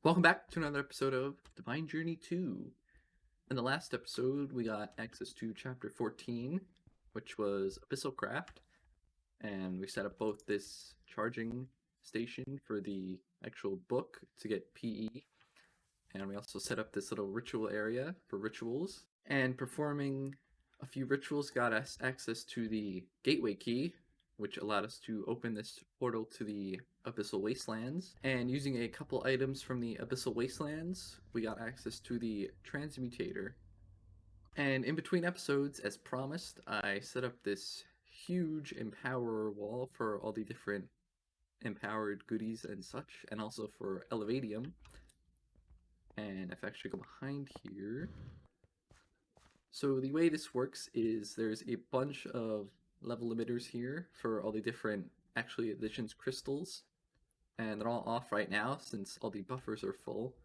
Welcome back to another episode of Divine Journey 2. In the last episode, we got access to Chapter 14, which was Abyssal Craft, and we set up both this charging station for the actual book to get PE, and we also set up this little ritual area for rituals, and performing a few rituals got us access to the gateway key, which allowed us to open this portal to the Abyssal Wastelands. And using a couple items from the Abyssal Wastelands, we got access to the Transmutator. And in between episodes, as promised, I set up this huge Empower wall for all the different empowered goodies and such, and also for Elevadium. And if I actually go behind here, so the way this works is there's a bunch of level limiters here for all the different actually Editions crystals, and they're all off right now since all the buffers are full.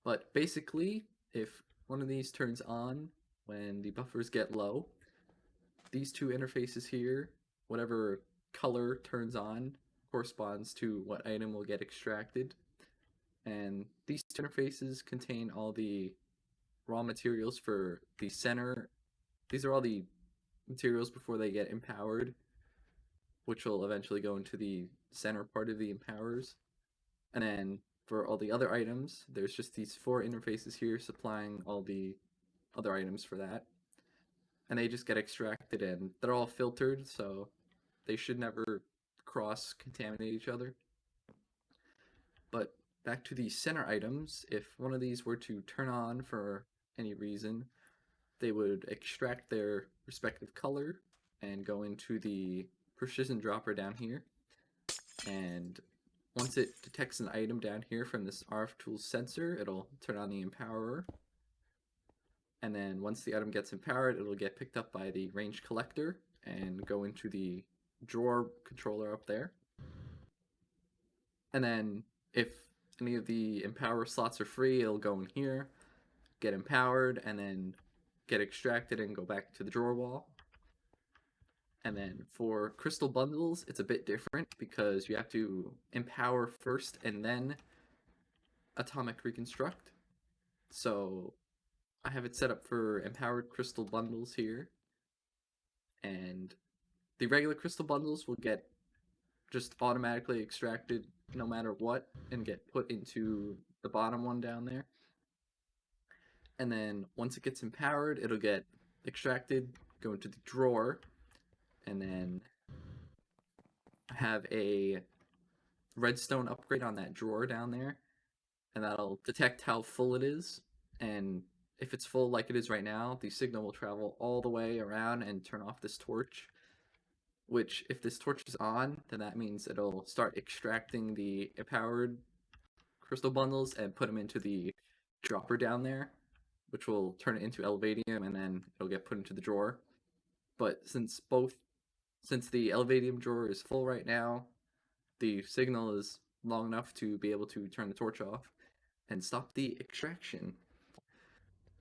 But basically, if one of these turns on when the buffers get low, these two interfaces here, whatever color turns on corresponds to what item will get extracted. And these two interfaces contain all the raw materials for the center. These are all the materials before they get empowered, which will eventually go into the center part of the empowers. And then for all the other items, there's just these four interfaces here supplying all the other items for that. And they just get extracted, and they're all filtered, so they should never cross-contaminate each other. But back to the center items, if one of these were to turn on for any reason, they would extract their respective color and go into the precision dropper down here. And once it detects an item down here from this RF Tools sensor, it'll turn on the Empowerer. And then once the item gets empowered, it'll get picked up by the range collector and go into the drawer controller up there. And then if any of the Empower slots are free, it'll go in here, get empowered, and then get extracted and go back to the drawer wall. And then for crystal bundles, it's a bit different because you have to empower first and then atomic reconstruct. So I have it set up for empowered crystal bundles here. And the regular crystal bundles will get just automatically extracted no matter what and get put into the bottom one down there. And then once it gets empowered, it'll get extracted, go into the drawer, and then have a redstone upgrade on that drawer down there, and that'll detect how full it is. And if it's full like it is right now, the signal will travel all the way around and turn off this torch, which if this torch is on, then that means it'll start extracting the empowered crystal bundles and put them into the dropper down there, which will turn it into Elevadium, and then it'll get put into the drawer. But since the Elevadium drawer is full right now, the signal is long enough to be able to turn the torch off and stop the extraction.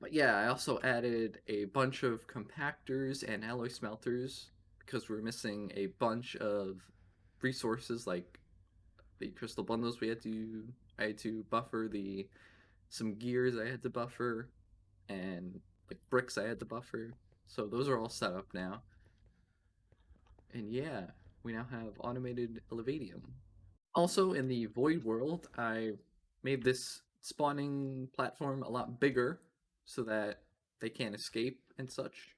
But yeah, I also added a bunch of compactors and alloy smelters because we're missing a bunch of resources like the crystal bundles I had to buffer, some gears I had to buffer, and like bricks I had to buffer. So those are all set up now. And yeah, we now have automated Elevadium. Also, in the Void world, I made this spawning platform a lot bigger so that they can't escape and such.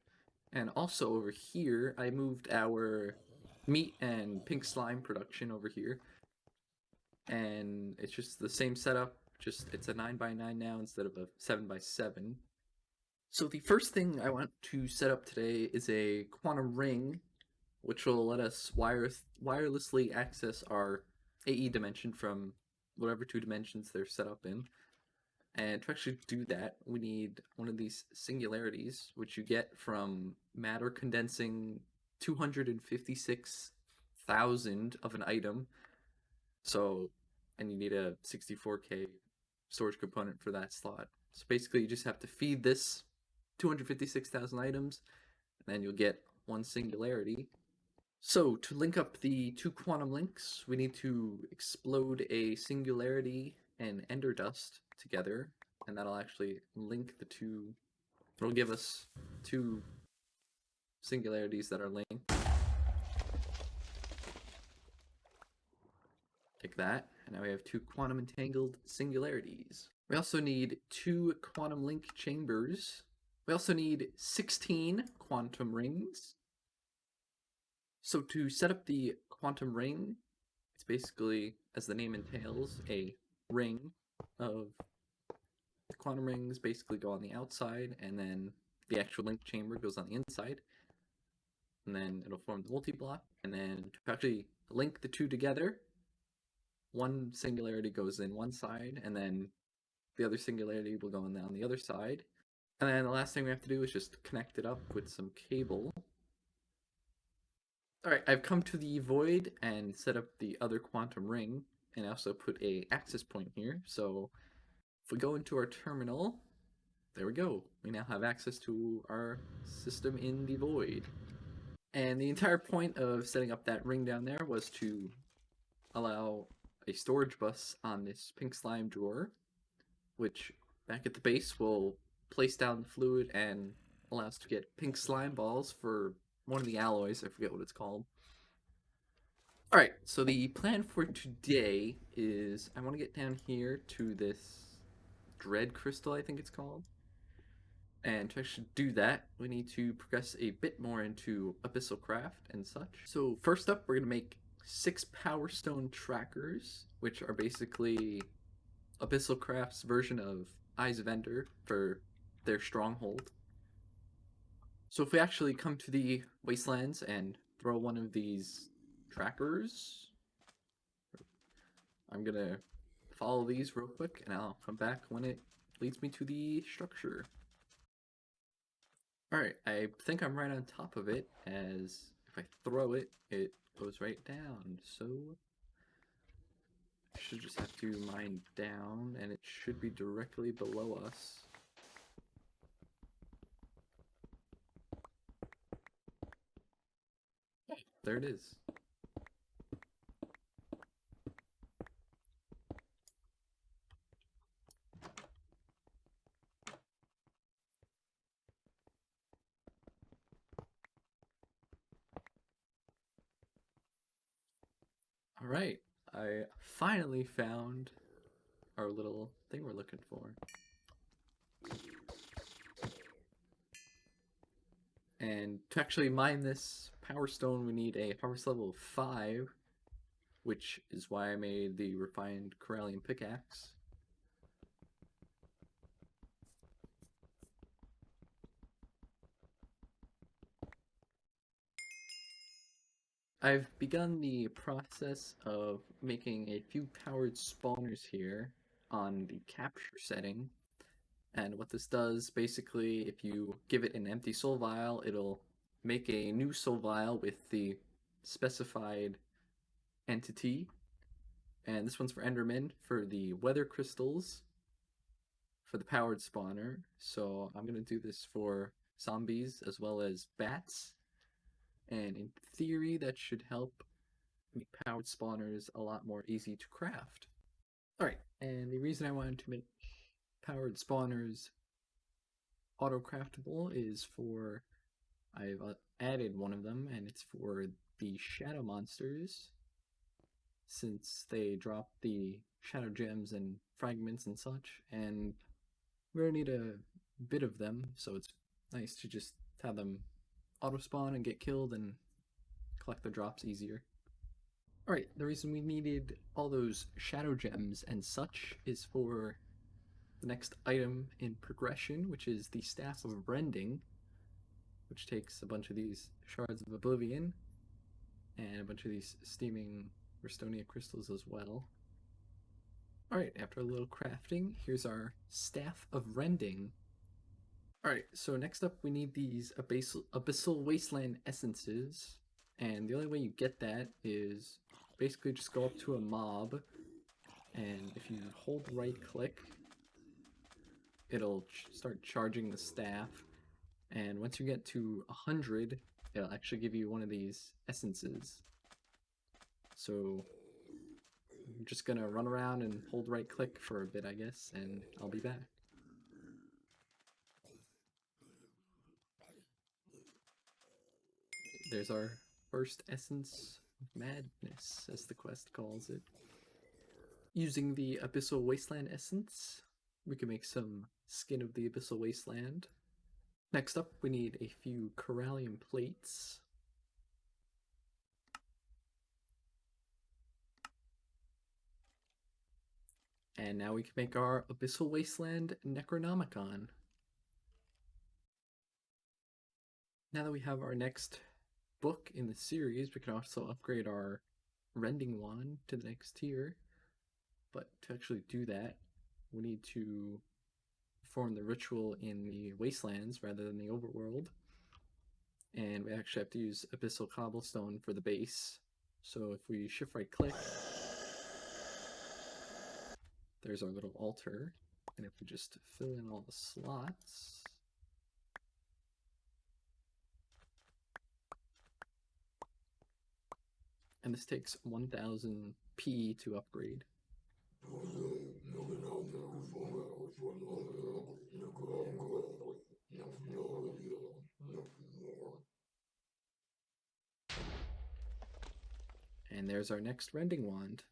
And also over here, I moved our meat and pink slime production over here. And it's just the same setup, just it's a 9x9 now instead of a 7x7. So the first thing I want to set up today is a quantum ring, which will let us wirelessly access our AE dimension from whatever two dimensions they're set up in. And to actually do that, we need one of these singularities, which you get from matter condensing 256,000 of an item. So, and you need a 64K storage component for that slot. So basically, you just have to feed this 256,000 items, and then you'll get one singularity. So to link up the two quantum links, we need to explode a singularity and ender dust together, and that'll actually link the two. It'll give us two singularities that are linked. Like that. And now we have two quantum entangled singularities. We also need 2 quantum link chambers. We also need 16 quantum rings. So to set up the quantum ring, it's basically, as the name entails, a ring of the quantum rings basically go on the outside, and then the actual link chamber goes on the inside. And then it'll form the multi-block, and then to actually link the two together, one singularity goes in one side, and then the other singularity will go on down the other side. And then the last thing we have to do is just connect it up with some cable. Alright, I've come to the void and set up the other quantum ring, and I also put a access point here. So if we go into our terminal, there we go. We now have access to our system in the void. And the entire point of setting up that ring down there was to allow a storage bus on this pink slime drawer, which back at the base will place down the fluid and allow us to get pink slime balls for one of the alloys. I forget what it's called. Alright, so the plan for today is I want to get down here to this dread crystal, I think it's called. And to actually do that, we need to progress a bit more into Abyssal craft and such. So first up, we're going to make 6 Power Stone trackers, which are basically Abyssal Craft's version of Eyes of Ender for their stronghold. So if we actually come to the wastelands and throw one of these trackers, I'm going to follow these real quick, and I'll come back when it leads me to the structure. Alright, I think I'm right on top of it, as if I throw it, it goes right down. So I should just have to mine down, and it should be directly below us. There it is. Alright, I finally found our little thing we're looking for. And to actually mine this power stone, we need a harvest level of 5, which is why I made the refined Corallian pickaxe. I've begun the process of making a few powered spawners here on the capture setting. And what this does, basically, if you give it an empty soul vial, it'll make a new soul vial with the specified entity. And this one's for Enderman, for the weather crystals, for the powered spawner. So I'm going to do this for zombies as well as bats. And in theory, that should help make powered spawners a lot more easy to craft. Alright, and the reason I wanted to make powered spawners auto-craftable is for, I've added one of them, and it's for the shadow monsters, since they drop the shadow gems and fragments and such, and we already need a bit of them, so it's nice to just have them auto-spawn and get killed and collect the drops easier. Alright, the reason we needed all those shadow gems and such is for the next item in progression, which is the Staff of Rending, which takes a bunch of these Shards of Oblivion and a bunch of these steaming Restonia crystals as well. Alright, after a little crafting, here's our Staff of Rending. Alright, so next up we need these Abyssal Wasteland Essences, and the only way you get that is basically just go up to a mob, and if you hold right click, it'll start charging the staff, and once you get to 100, it'll actually give you one of these essences. So I'm just gonna run around and hold right click for a bit, I guess, and I'll be back. There's our first essence of madness, as the quest calls it. Using the Abyssal Wasteland essence, we can make some skin of the Abyssal Wasteland. Next up, we need a few corallium plates. And now we can make our Abyssal Wasteland Necronomicon. Now that we have our next book in the series, we can also upgrade our Rending Wand to the next tier. But to actually do that, we need to perform the ritual in the Wastelands rather than the Overworld. And we actually have to use Abyssal Cobblestone for the base. So if we shift right click, there's our little altar. And if we just fill in all the slots, and this takes 1000 P to upgrade. And there's our next Rending Wand.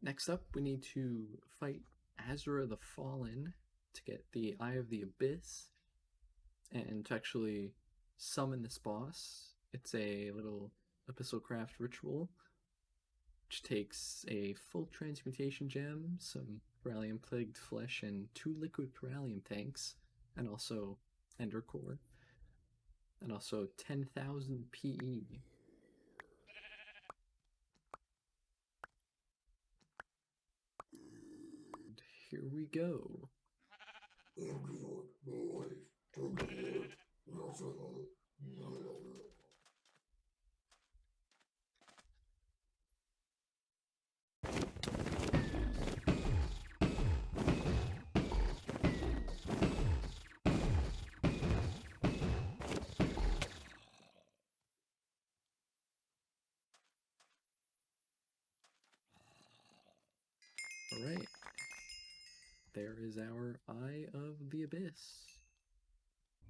Next up, we need to fight Azura the Fallen to get the Eye of the Abyss. And to actually summon this boss, it's a little Abyssal Craft ritual, which takes a full transmutation gem, some Corallium Plagued Flesh, and 2 liquid Corallium tanks, and also Ender Core, and also 10,000 PE. And here we go. Alright, there is our Eye of the Abyss.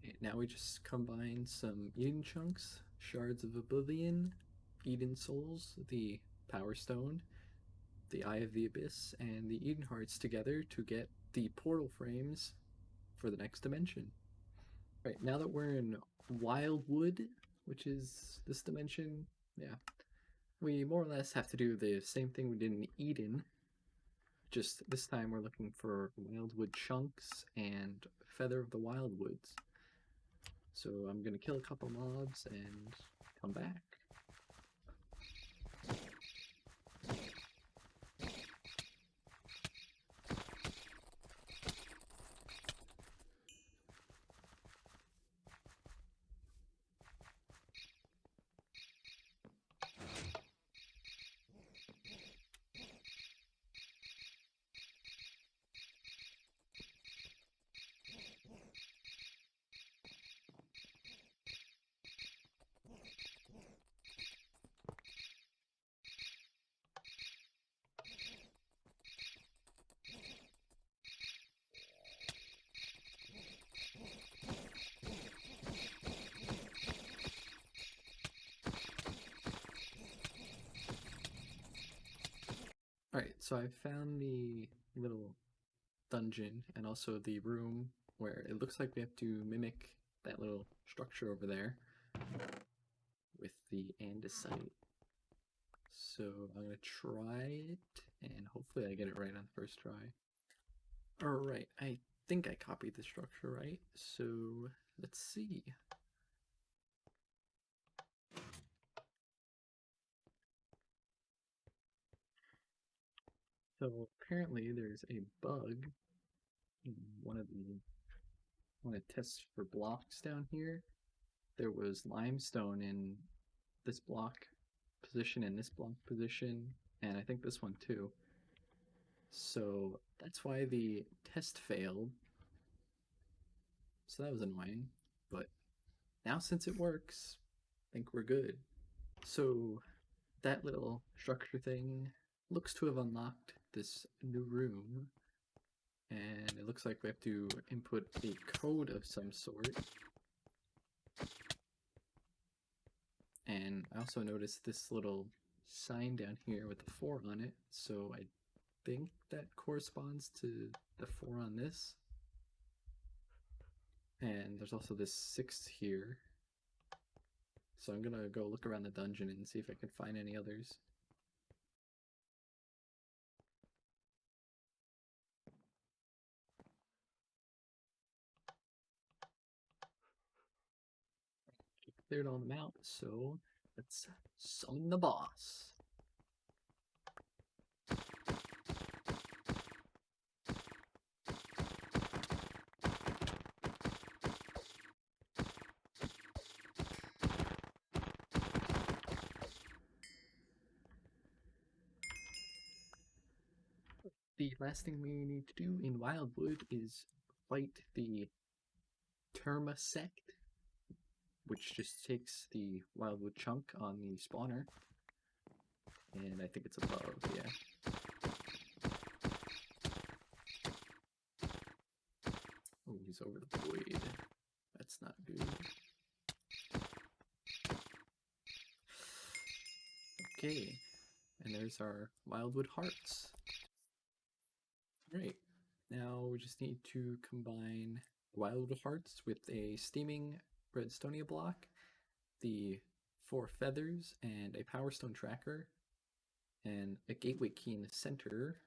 And now we just combine some Eden Chunks, Shards of Oblivion, Eden Souls, the Power Stone, the Eye of the Abyss, and the Eden Hearts together to get the portal frames for the next dimension. Right, now that we're in Wildwood, which is this dimension, yeah, we more or less have to do the same thing we did in Eden. Just this time we're looking for Wildwood chunks and Feather of the Wildwoods. So I'm gonna kill a couple mobs and come back. Alright, so I found the little dungeon and also the room where it looks like we have to mimic that little structure over there with the andesite. So I'm gonna try it and hopefully I get it right on the first try. Alright, I think I copied the structure right, so let's see. So apparently there's a bug in one of the tests for blocks down here. There was limestone in this block position and this block position, and I think this one too. So that's why the test failed. So that was annoying, but now since it works, I think we're good. So that little structure thing looks to have unlocked this new room. And it looks like we have to input a code of some sort. And I also noticed this little sign down here with the 4 on it, so I think that corresponds to the 4 on this. And there's also this 6 here. So I'm gonna go look around the dungeon and see if I can find any others. Cleared all them out, so let's summon the boss. The last thing we need to do in Wildwood is fight the Terma sect, which just takes the Wildwood chunk on the spawner. And I think it's above, yeah. Oh, he's over the void. That's not good. Okay, and there's our Wildwood hearts. Right, now we just need to combine Wildwood hearts with a steaming redstonia block, the 4 feathers, and a power stone tracker, and a gateway key in the center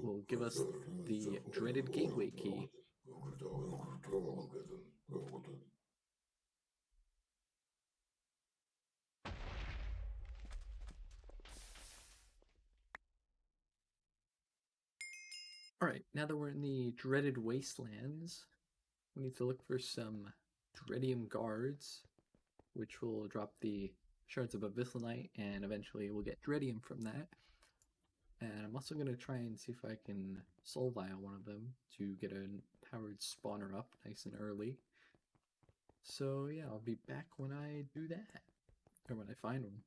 will give us the dreaded gateway key. Alright, now that we're in the dreaded wastelands, we need to look for some dreadium guards, which will drop the shards of Abyssal, and eventually we'll get dreadium from that. And I'm also going to try and see if I can soul vial one of them to get a powered spawner up nice and early. So yeah, I'll be back when I do that, or when I find one.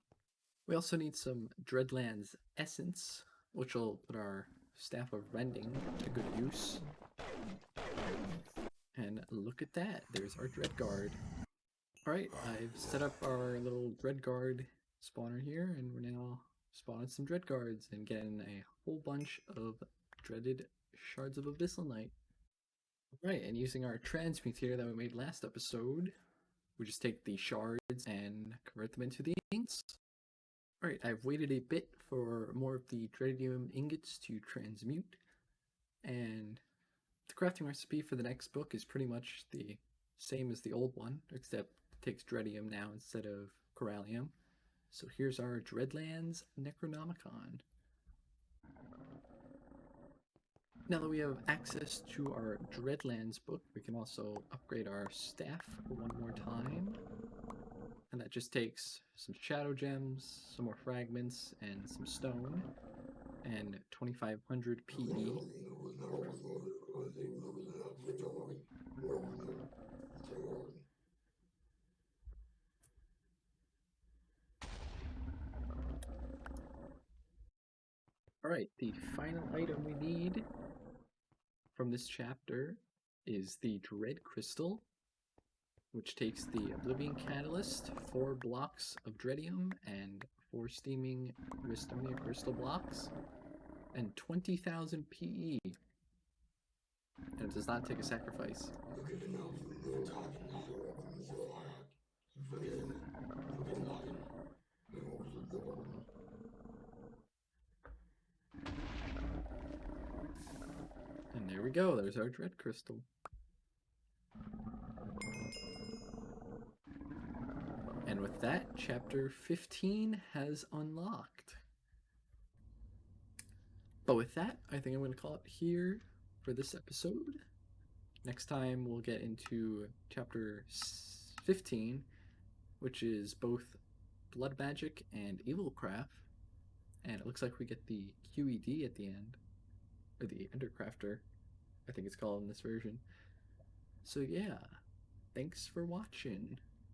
We also need some Dreadlands essence, which will put our Staff of Rending to good use. And look at that, there's our Dreadguard. Alright, I've set up our little Dreadguard spawner here, and we're now spawning some Dreadguards and getting a whole bunch of dreaded shards of Abyssal. Alright, and using our transmutator that we made last episode, we just take the shards and convert them into the ingots. Alright, I've waited a bit for more of the dreadium ingots to transmute, and the crafting recipe for the next book is pretty much the same as the old one, except it takes dreadium now instead of corallium. So here's our Dreadlands Necronomicon. Now that we have access to our Dreadlands book, we can also upgrade our staff one more time. And that just takes some shadow gems, some more fragments, and some stone, and 2500 PE. Alright, the final item we need from this chapter is the Dread Crystal, which takes the Oblivion Catalyst, 4 blocks of Dreadium, and 4 steaming Restonia crystal blocks, and 20,000 PE. And it does not take a sacrifice. And there we go, there's our Dread Crystal. And with that, chapter 15 has unlocked. But with that, I think I'm going to call it here for this episode. Next time we'll get into chapter 15, which is both blood magic and evilcraft. And it looks like we get the QED at the end, or the Endercrafter, I think it's called in this version. So yeah, thanks for watching.